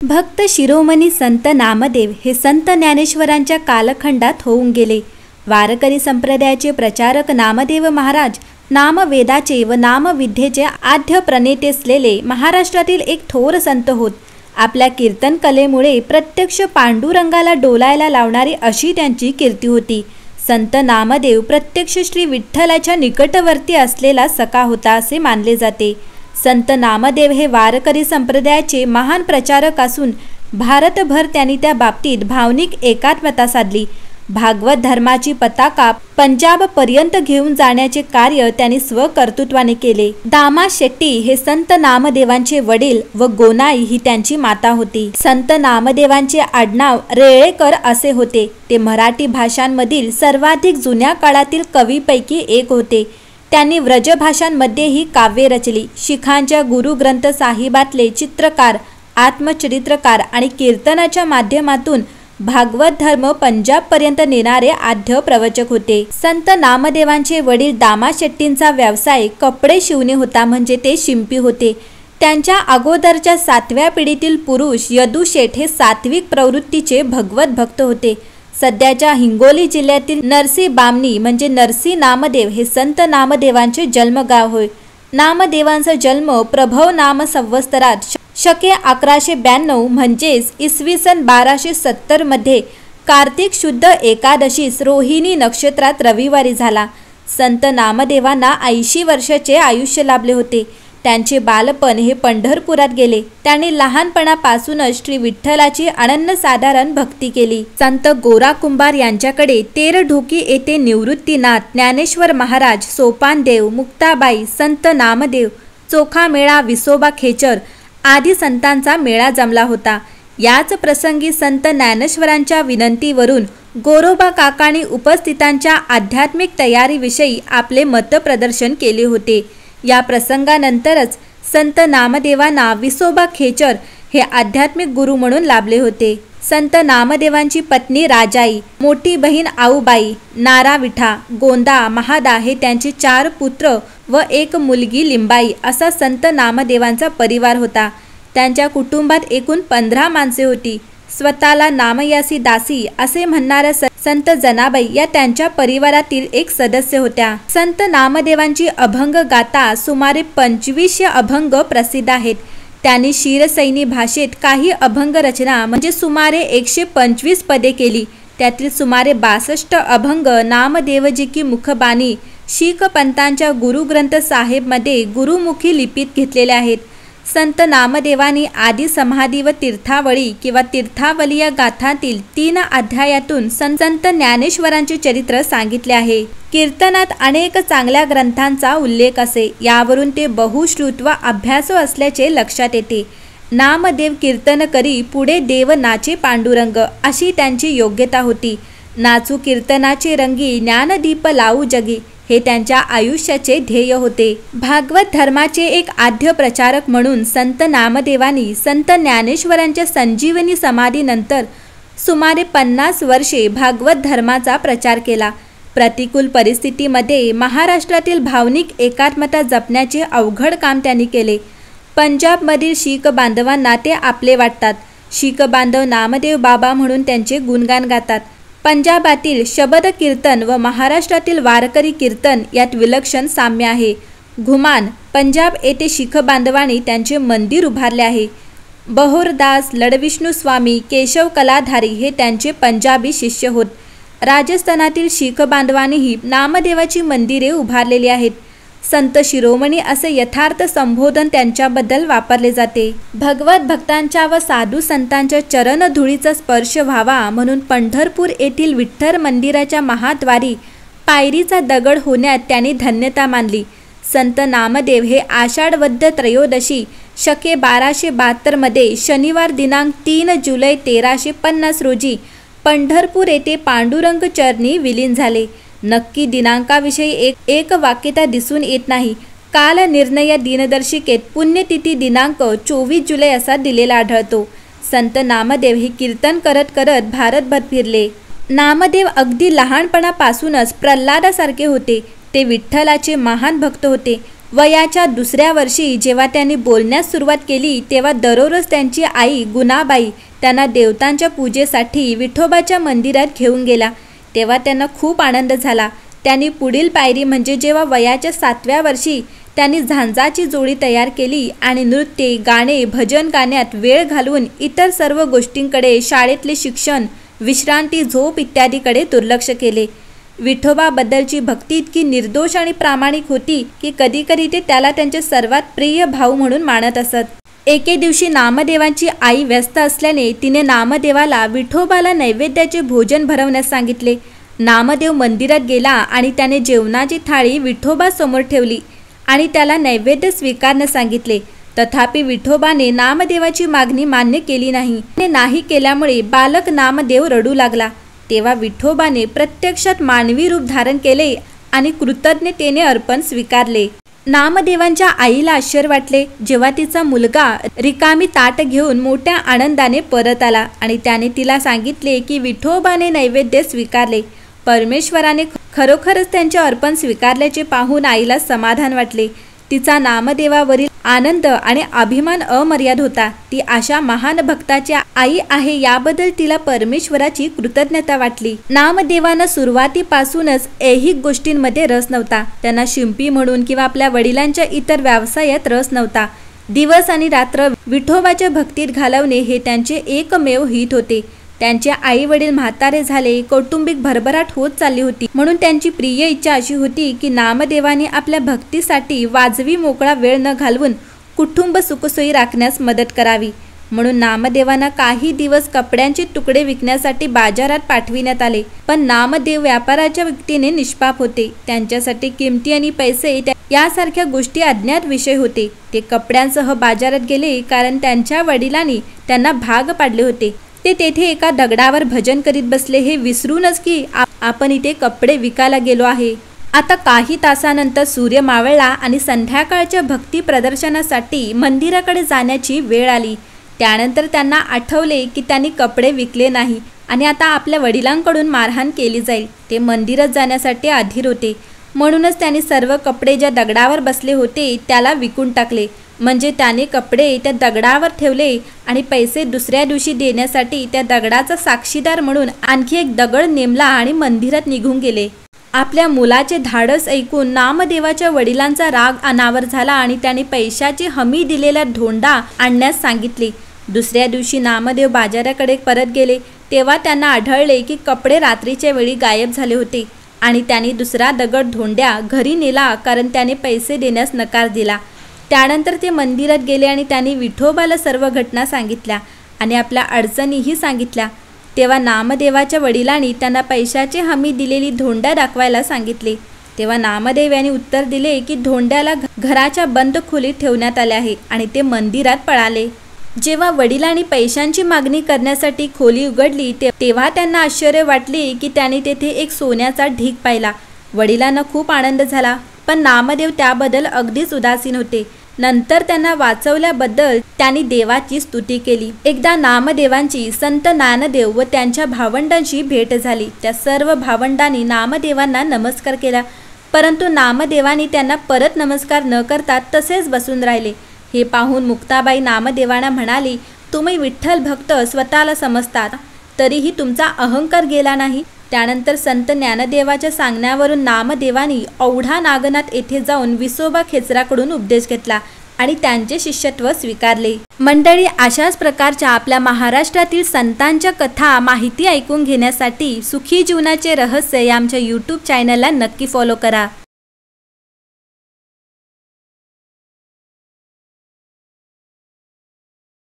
भक्त शिरोमणी संत नामदेव हे संत ज्ञानेश्वरांच्या कालखंडात होऊन गेले। वारकरी संप्रदायाचे प्रचारक नामदेव महाराज नामवेदाचे व नामविद्येचे आद्य प्रणेते असलेले महाराष्ट्रातील एक थोर संत होत। आपल्या कीर्तन कलेमुळे प्रत्यक्ष पांडुरंगाला डोलायला लावणारी अशी त्यांची कीर्ती होती। संत नामदेव प्रत्यक्ष श्री विठ्ठलाच्या निकटवर्ती असलेला सखा होता असे मानले जाते। संत नामदेव हे वारकरी संप्रदायाचे महान प्रचारक असून भारतभर त्यांनी त्या बाबतीत भावनिक एकात्मता साधली। भागवत धर्माची पताका पंजाब पर्यंत घेऊन जाण्याचे कार्य त्यांनी स्वकर्तृत्वाने केले। दामा शेट्टी हे संत नामदेवांचे वडील व गोनाई ही त्यांची माता होती। संत नामदेवांचे आडनाव रेळेकर असे होते। ते मराठी भाषांमधील सर्वाधिक जुन्या काळातील कवीपैकी एक होते। त्यांनी व्रजभाषांमध्येही काव्ये रचली। शिखांच्या गुरुग्रंथ साहिबातले चित्रकार, आत्मचरित्रकार आणि कीर्तनाच्या माध्यमातून भागवत धर्म पंजाबपर्यंत नेणारे आद्य प्रवचक होते। संत नामदेवांचे वडील दामा शेट्टींचा व्यवसाय कपडे शिवणे होता, म्हणजे ते शिंपी होते। त्यांच्या अगोदरच्या 7व्या पिढीतील पुरुष यदू शेठ हे सात्विक प्रवृत्तीचे भगवत भक्त होते। सध्याच्या हिंगोली जिल्ह्यातील नरसी बामणी म्हणजे नरसी नामदेव हे संत नामदेवांचे जन्मगाव होय। नामदेवांचा जन्म प्रभव नाम संवत्सरात शके 1192 म्हणजेच इसवी सन 1270 मध्ये कार्तिक शुद्ध एकादशीस रोहिणी नक्षत्रात रविवारी झाला। संत नामदेवांना 80 वर्षाचे आयुष्य लाभले होते। त्यांचे बालपण हे पंढरपुरात गेले। त्यांनी लहानपणापासूनच श्री विठ्ठलाची अनन्यसाधारण भक्ती केली। संत गोरा कुंभार यांच्याकडे तेरढोकी येथे निवृत्तीनाथ, ज्ञानेश्वर महाराज, सोपानदेव, मुक्ताबाई, संत नामदेव, चोखामेळा, विसोबा खेचर आदी संतांचा मेळा जमला होता। याच प्रसंगी संत ज्ञानेश्वरांच्या विनंतीवरून गोरोबा काकांनी उपस्थितांच्या आध्यात्मिक तयारीविषयी आपले मतप्रदर्शन केले होते। या प्रसंगानंतरच संत नामदेवांना विसोबा खेचर हे आध्यात्मिक गुरु म्हणून लाभले होते। संत नामदेवांची पत्नी राजाई, मोठी बहीण आऊबाई, नारा विठा, गोंदा, महादा हे त्यांचे 4 पुत्र व 1 मुलगी लिंबाई असा संत नामदेवांचा परिवार होता। त्यांच्या कुटुंबात एकूण 15 माणसे होती। स्वतःला नामयासी दासी असे म्हणणाऱ्या संत जनाबाई या त्यांच्या परिवारातील एक सदस्य होत्या। संत नामदेवांची अभंग गाथा सुमारे 2500 अभंग प्रसिद्ध आहेत। त्यांनी शिरसैनी भाषेत काही अभंग रचना म्हणजे सुमारे 125 पदे केली। त्यातील सुमारे 62 अभंग नामदेवजी की मुखबानी शीख पंथांच्या गुरुग्रंथ साहेबमध्ये गुरुमुखी लिपीत घेतलेले आहेत। संत नामदेवांनी आदि समाधी व तीर्थावळी किंवा तीर्थावली या गाथांतील 3 अध्यायातून संत ज्ञानेश्वरांचे चरित्र सांगितले आहे। कीर्तनात अनेक चांगल्या ग्रंथांचा उल्लेख असे, यावरून ते बहुश्रुत व अभ्यासू असल्याचे लक्षात येते। नामदेव कीर्तन करी पुढे देव नाचे पांडुरंग अशी त्यांची योग्यता होती। नाचू कीर्तनाचे रंगी ज्ञानदीप लावू जगी हे त्यांच्या आयुष्याचे ध्येय होते। भागवत धर्माचे एक आद्य प्रचारक म्हणून संत नामदेवांनी संत ज्ञानेश्वरांच्या संजीवनी समाधीनंतर सुमारे 50 वर्षे भागवत धर्माचा प्रचार केला। प्रतिकूल परिस्थितीमध्ये महाराष्ट्रातील भावनिक एकात्मता जपण्याचे अवघड काम त्यांनी केले। पंजाबमधील शीख बांधवांना ते आपले वाटतात। शीख बांधव नामदेव बाबा म्हणून त्यांचे गुणगान गातात। पंजाबातील शबद कीर्तन व महाराष्ट्रातील वारकरी कीर्तन यात विलक्षण साम्य आहे। घुमान पंजाब येथे शीख बांधवांनी त्यांचे मंदिर उभारले आहे। बहोरदास, लडविष्णू स्वामी, केशव कलाधारी हे त्यांचे पंजाबी शिष्य होत। राजस्थानातील शीख बांधवांनीही नामदेवाची मंदिरे उभारलेली आहेत। संत शिरोमणी असे यथार्थ संबोधन त्यांच्याबद्दल वापरले जाते। भगवत भक्तांच्या व साधू संतांच्या चरणधुळीचा स्पर्श व्हावा म्हणून पंढरपूर येथील विठ्ठल मंदिराच्या महाद्वारी पायरीचा दगड होण्यात त्यांनी धन्यता मानली। संत नामदेव हे आषाढवद्य त्रयोदशी शके 1272 मध्ये शनिवार दिनांक 3 जुलै 1350 रोजी पंढरपूर येथे पांडुरंग चरणी विलीन झाले। नक्की दिनांकाविषयी एक वाक्यता दिसून येत नाही। काल निर्णय दिनदर्शिकेत पुण्यतिथी दिनांक 24 जुलै असा दिलेला आढळतो। संत नामदेव हे कीर्तन करत करत भारतभर फिरले। नामदेव अगदी लहानपणापासूनच प्रल्हादासारखे होते। ते विठ्ठलाचे महान भक्त होते। वयाच्या दुसऱ्या वर्षी जेव्हा त्यांनी बोलण्यास सुरुवात केली तेव्हा दररोज त्यांची आई गुणाबाई त्यांना देवतांच्या पूजेसाठी विठोबाच्या मंदिरात घेऊन गेला। तेव्हा त्यांना खूप आनंद झाला। त्यांनी पुढील पायरी म्हणजे जेव्हा वयाच्या 7व्या वर्षी त्यांनी झांजाची जोडी तयार केली आणि नृत्य, गाणे, भजन गाण्यात वेळ घालवून इतर सर्व गोष्टींकडे, शाळेतले शिक्षण, विश्रांती, झोप इत्यादीकडे दुर्लक्ष केले। विठोबाबद्दलची भक्ती इतकी निर्दोष आणि प्रामाणिक होती की कधीकधी ते त्याला त्यांचे सर्वात प्रिय भाऊ म्हणून मानत असत। एके दिवशी नामदेवांची आई व्यस्त असल्याने तिने नामदेवाला विठोबाला नैवेद्याचे भोजन भरवण्यास सांगितले। नामदेव मंदिरात गेला आणि त्याने जेवणाची थाळी विठोबासमोर ठेवली आणि त्याला नैवेद्य स्वीकारण्यास सांगितले। तथापि विठोबाने नामदेवाची मागणी मान्य केली नाही। नाही केल्यामुळे बालक नामदेव रडू लागला। तेव्हा विठोबाने प्रत्यक्षात मानवी रूप धारण केले आणि कृतज्ञतेने अर्पण स्वीकारले। नामदेवांच्या आईला आश्चर्य वाटले जेव्हा तिचा मुलगा रिकामी ताट घेऊन मोठ्या आनंदाने परत आला आणि त्याने तिला सांगितले की विठोबाने नैवेद्य स्वीकारले। परमेश्वराने खरोखरच त्यांचे अर्पण स्वीकारल्याचे पाहून आईला समाधान वाटले। तिचा नामदेवावरील आनंद आणि अभिमान अमर्याद होता। ती अशा महान भक्ताची आई आहे याबद्दल तिला परमेश्वराची कृतज्ञता वाटली। नामदेवांना सुरुवातीपासूनच ऐहिक गोष्टींमध्ये रस नव्हता। त्यांना शिंपी म्हणून किंवा आपल्या वडिलांच्या इतर व्यवसायात रस नव्हता। दिवस आणि रात्र विठोबाच्या भक्तीत घालवणे हे त्यांचे एकमेव हित होते। त्यांचे आई वडील म्हातारे झाले, कौटुंबिक भरभराट होत चालली होती, म्हणून त्यांची प्रिय इच्छा अशी होती की नामदेवाने आपल्या भक्तीसाठी वाजवी मोकळा वेळ न घालवून कुटुंब सुखसोयी राखण्यास मदत करावी। म्हणून नामदेवांना काही दिवस कपड्यांचे तुकडे विकण्यासाठी बाजारात पाठविण्यात आले। पण नामदेव व्यापाराच्या व्यक्तीने निष्पाप होते। त्यांच्यासाठी किमती आणि पैसे यासारख्या गोष्टी अज्ञात विषय होते। ते कपड्यांसह बाजारात गेले कारण त्यांच्या वडिलांनी त्यांना भाग पाडले होते। ते तेथे एका दगडावर भजन करीत बसले, हे विसरूनच की आपण इथे कपडे विकायला गेलो आहे। आता काही तासानंतर सूर्य मावळला आणि संध्याकाळच्या भक्ती प्रदर्शनासाठी मंदिराकडे जाण्याची वेळ आली। त्यानंतर त्यांना आठवले की त्यांनी कपडे विकले नाही आणि आता आपल्या वडिलांकडून मारहाण केली जाईल। ते मंदिरात जाण्यासाठी अधीर होते, म्हणूनच त्यांनी सर्व कपडे ज्या दगडावर बसले होते त्याला विकून टाकले। म्हणजे त्याने कपडे त्या दगडावर ठेवले आणि पैसे दुसऱ्या दिवशी देण्यासाठी त्या दगडाचा साक्षीदार म्हणून आणखी एक दगड नेमला आणि मंदिरात निघून गेले। आपल्या मुलाचे धाडस ऐकून नामदेवाच्या वडिलांचा राग अनावर झाला आणि त्याने पैशाची हमी दिलेला धोंडा आणण्यास सांगितले। दुसऱ्या दिवशी नामदेव बाजाराकडे परत गेले तेव्हा त्यांना आढळले की कपडे रात्रीच्या वेळी गायब झाले होते आणि त्यांनी दुसरा दगड धोंड्या घरी नेला कारण त्याने पैसे देण्यास नकार दिला। त्यानंतर ते मंदिरात गेले आणि त्यांनी विठोबाला सर्व घटना सांगितल्या आणि आपल्या अडचणीही सांगितल्या। तेव्हा नामदेवाच्या वडिलांनी त्यांना पैशाची हमी दिलेली धोंड्या दाखवायला सांगितले। तेव्हा नामदेव यांनी उत्तर दिले की धोंड्याला घराच्या बंद खोलीत ठेवण्यात आले आहे आणि ते मंदिरात पळाले। जेव्हा वडिलांनी पैशांची मागणी करण्यासाठी खोली उघडली तेव्हा त्यांना आश्चर्य वाटले की त्यांनी तेथे एक सोन्याचा ढीग पाहिला। वडिलांना खूप आनंद झाला, पण नामदेव त्याबद्दल अगदीच उदासीन होते। नंतर त्यांना वाचवल्याबद्दल त्यांनी देवाची स्तुती केली। एकदा नामदेवांची संत ज्ञानदेव व त्यांच्या भावंडांची भेट झाली। त्या सर्व भावंडांनी नामदेवांना नमस्कार केला, परंतु नामदेवांनी त्यांना परत नमस्कार न करता तसेच बसून राहिले। हे पाहून मुक्ताबाई नामदेवांना म्हणाली, तुम्ही विठ्ठल भक्त स्वतःला समजतात, तरीही तुमचा अहंकार गेला नाही। त्यानंतर संत ज्ञानदेवाच्या सांगण्यावरून नामदेवांनी औढा नागनाथ येथे जाऊन विसोबा खेचराकडून उपदेश घेतला आणि त्यांचे शिष्यत्व स्वीकारले। मंडळी, अशाच प्रकारच्या आपल्या महाराष्ट्रातील संतांच्या कथा माहिती ऐकून घेण्यासाठी सुखी जीवनाचे रहस्य या आमच्या YouTube चॅनलला नक्की फॉलो करा।